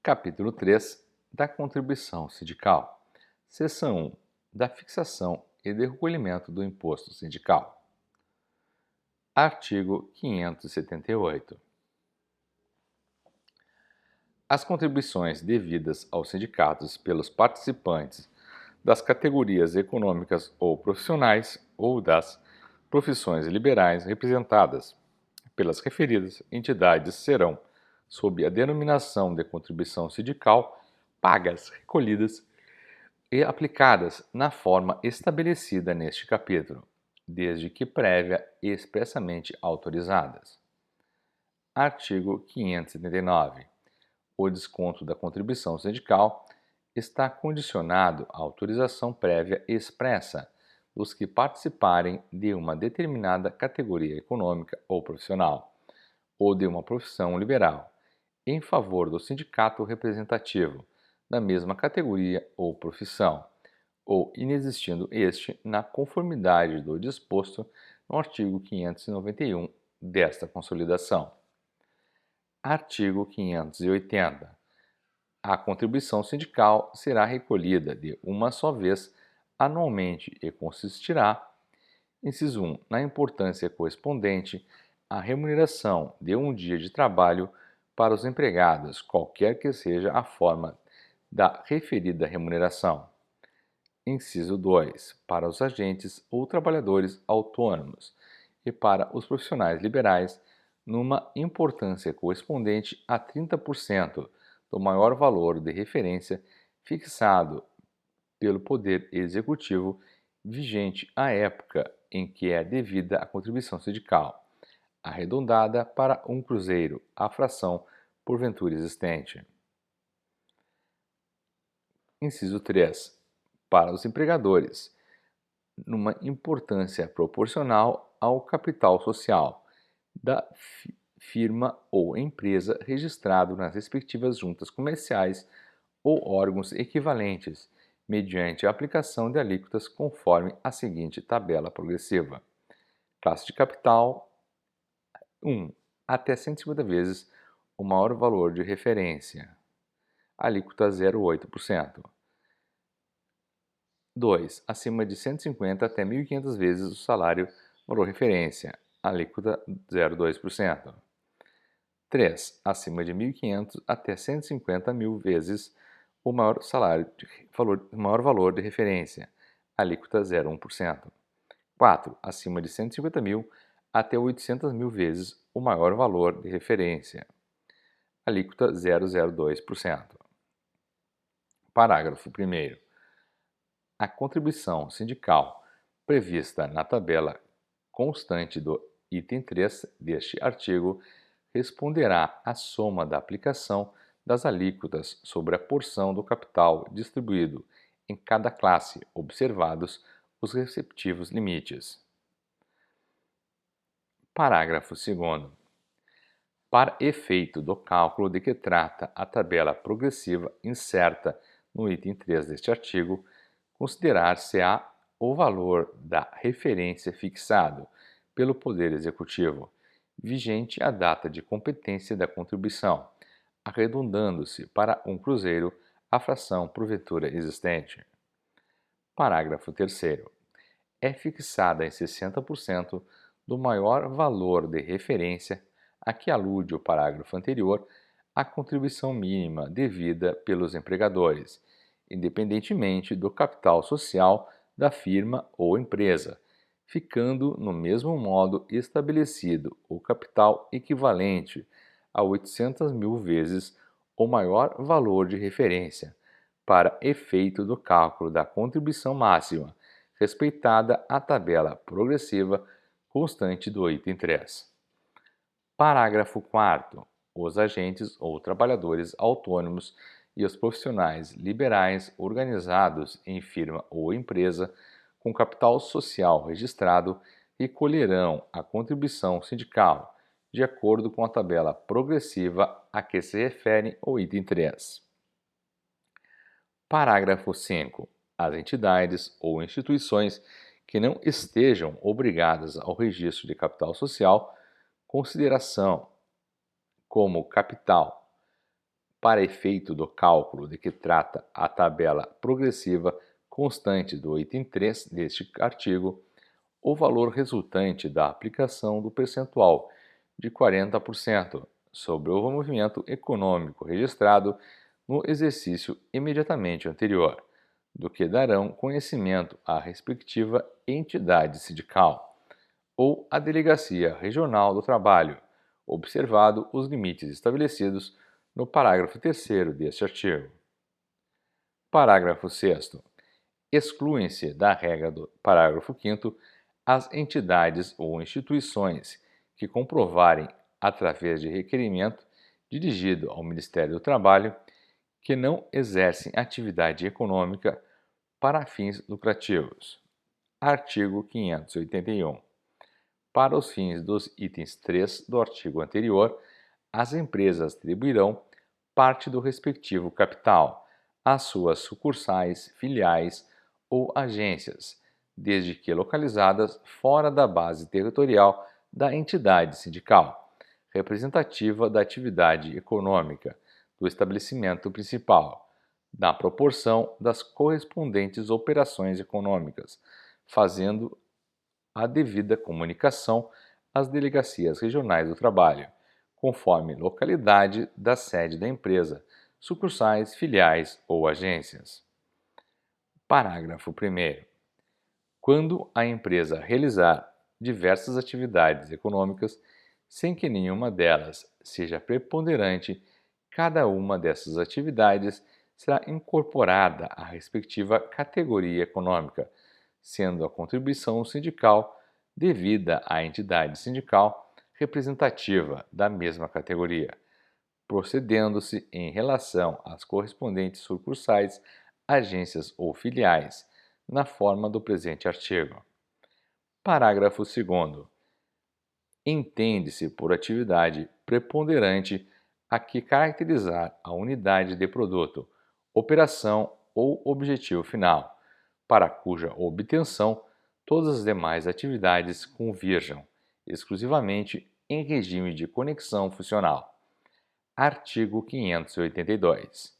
Capítulo 3 da contribuição sindical. Seção 1 da fixação e do recolhimento do imposto sindical. Artigo 578. As contribuições devidas aos sindicatos pelos participantes das categorias econômicas ou profissionais ou das profissões liberais representadas pelas referidas entidades serão, sob a denominação de contribuição sindical, pagas, recolhidas e aplicadas na forma estabelecida neste capítulo, desde que prévia e expressamente autorizadas. Artigo 579. O desconto da contribuição sindical está condicionado à autorização prévia expressa dos que participarem de uma determinada categoria econômica ou profissional, ou de uma profissão liberal, em favor do sindicato representativo da mesma categoria ou profissão, ou inexistindo este na conformidade do disposto no artigo 591 desta consolidação. Artigo 580. A contribuição sindical será recolhida de uma só vez anualmente e consistirá, inciso 1, na importância correspondente à remuneração de um dia de trabalho para os empregados, qualquer que seja a forma da referida remuneração. Inciso 2, para os agentes ou trabalhadores autônomos e para os profissionais liberais, numa importância correspondente a 30% do maior valor de referência fixado pelo Poder Executivo vigente à época em que é devida a contribuição sindical, arredondada para um cruzeiro, a fração porventura existente. Inciso 3. Para os empregadores, numa importância proporcional ao capital social da firma ou empresa registrado nas respectivas juntas comerciais ou órgãos equivalentes, mediante a aplicação de alíquotas conforme a seguinte tabela progressiva. Classe de capital 1. Até 150 vezes o maior valor de referência. Alíquota 0,8%. 2. Acima de 150 até 1.500 vezes o salário valor referência. Alíquota 0,2%. 3. Acima de 1.500 até 150.000 vezes o maior maior valor de referência. Alíquota 0,1%. 4. Acima de 150.000 até 800.000 vezes o maior valor de referência. Alíquota 0,02%. Parágrafo 1º. A contribuição sindical prevista na tabela constante do item 3 deste artigo responderá à soma da aplicação das alíquotas sobre a porção do capital distribuído em cada classe, observados os respectivos limites. Parágrafo 2º. Para efeito do cálculo de que trata a tabela progressiva incerta no item 3 deste artigo, considerar-se-á o valor da referência fixado pelo Poder Executivo, vigente à data de competência da contribuição, arredondando-se para um cruzeiro a fração porventura existente. Parágrafo 3º. É fixada em 60% do maior valor de referência a que alude o parágrafo anterior a contribuição mínima devida pelos empregadores, independentemente do capital social da firma ou empresa, ficando no mesmo modo estabelecido o capital equivalente a 800.000 vezes o maior valor de referência, para efeito do cálculo da contribuição máxima, respeitada a tabela progressiva constante do item 3. Parágrafo 4º. Os agentes ou trabalhadores autônomos e os profissionais liberais organizados em firma ou empresa com capital social registrado recolherão a contribuição sindical, de acordo com a tabela progressiva a que se refere o item 3. Parágrafo 5. As entidades ou instituições que não estejam obrigadas ao registro de capital social, consideração como capital Para efeito do cálculo de que trata a tabela progressiva constante do item 3 deste artigo, o valor resultante da aplicação do percentual de 40% sobre o movimento econômico registrado no exercício imediatamente anterior, do que darão conhecimento à respectiva entidade sindical ou à Delegacia Regional do Trabalho, observado os limites estabelecidos no parágrafo 3º deste artigo. Parágrafo 6º. Excluem-se da regra do parágrafo 5º as entidades ou instituições que comprovarem, através de requerimento dirigido ao Ministério do Trabalho, que não exercem atividade econômica para fins lucrativos. Artigo 581. Para os fins dos itens 3 do artigo anterior, as empresas atribuirão parte do respectivo capital às suas sucursais, filiais ou agências, desde que localizadas fora da base territorial da entidade sindical, representativa da atividade econômica do estabelecimento principal, na proporção das correspondentes operações econômicas, fazendo a devida comunicação às delegacias regionais do trabalho, conforme localidade da sede da empresa, sucursais, filiais ou agências. Parágrafo 1º. Quando a empresa realizar diversas atividades econômicas, sem que nenhuma delas seja preponderante, cada uma dessas atividades será incorporada à respectiva categoria econômica, sendo a contribuição sindical devida à entidade sindical representativa da mesma categoria, procedendo-se em relação às correspondentes sucursais, agências ou filiais, na forma do presente artigo. Parágrafo 2º. Entende-se por atividade preponderante a que caracterizar a unidade de produto, operação ou objetivo final, para cuja obtenção todas as demais atividades convirjam, exclusivamente em regime de conexão funcional. Artigo 582.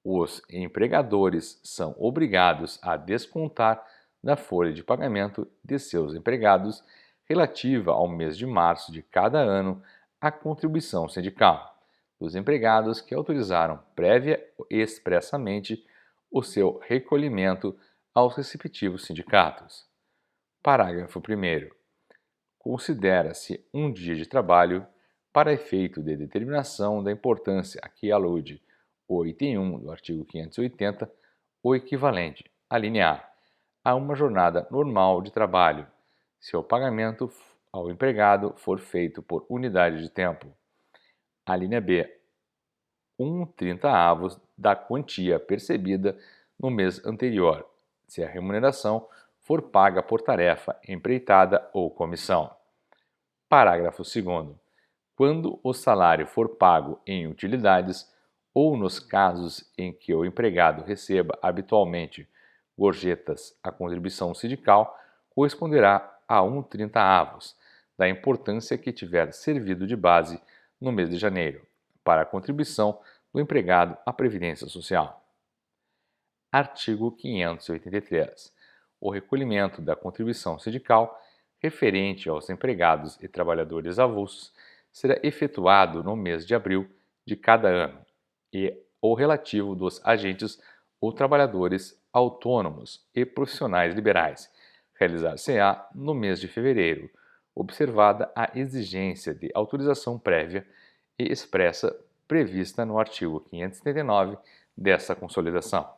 Os empregadores são obrigados a descontar da folha de pagamento de seus empregados relativa ao mês de março de cada ano a contribuição sindical dos empregados que autorizaram prévia e expressamente o seu recolhimento aos respectivos sindicatos. Parágrafo 1º. Considera-se um dia de trabalho, para efeito de determinação da importância a que alude o item 1 do artigo 580, o equivalente, alínea A, a uma jornada normal de trabalho, se o pagamento ao empregado for feito por unidade de tempo. Alínea B, 1/30 da quantia percebida no mês anterior, se a remuneração for paga por tarefa, empreitada ou comissão. Parágrafo 2º. Quando o salário for pago em utilidades ou nos casos em que o empregado receba habitualmente gorjetas, a contribuição sindical corresponderá a 1/30 da importância que tiver servido de base no mês de janeiro, para a contribuição do empregado à Previdência Social. Artigo 583. O recolhimento da contribuição sindical referente aos empregados e trabalhadores avulsos será efetuado no mês de abril de cada ano e o relativo dos agentes ou trabalhadores autônomos e profissionais liberais realizar-se-á no mês de fevereiro, observada a exigência de autorização prévia e expressa prevista no artigo 579 desta consolidação.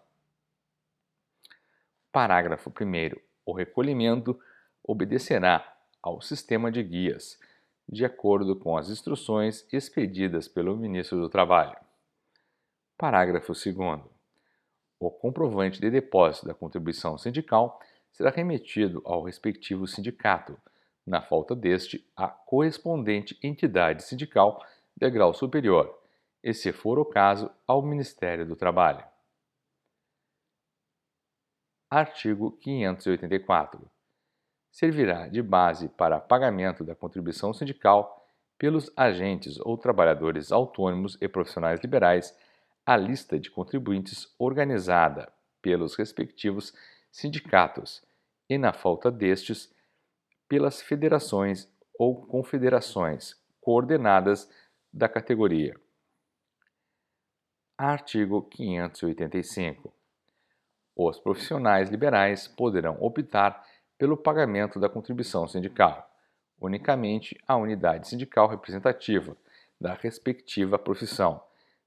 Parágrafo 1º. O recolhimento obedecerá ao sistema de guias, de acordo com as instruções expedidas pelo Ministro do Trabalho. Parágrafo 2º. O comprovante de depósito da contribuição sindical será remetido ao respectivo sindicato, na falta deste, à correspondente entidade sindical de grau superior, e, se for o caso, ao Ministério do Trabalho. Artigo 584. Servirá de base para pagamento da contribuição sindical pelos agentes ou trabalhadores autônomos e profissionais liberais a lista de contribuintes organizada pelos respectivos sindicatos e, na falta destes, pelas federações ou confederações coordenadas da categoria. Artigo 585. Os profissionais liberais poderão optar pelo pagamento da contribuição sindical, unicamente à unidade sindical representativa da respectiva profissão,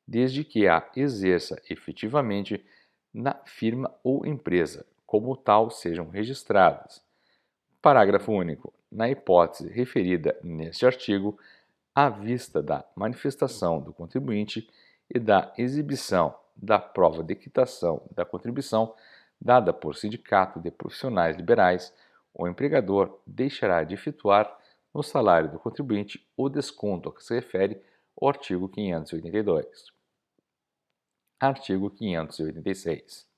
desde que a exerça efetivamente na firma ou empresa, como tal sejam registradas. Parágrafo único. Na hipótese referida neste artigo, à vista da manifestação do contribuinte e da exibição da prova de quitação da contribuição dada por sindicato de profissionais liberais, o empregador deixará de efetuar no salário do contribuinte o desconto a que se refere o artigo 582. Artigo 586.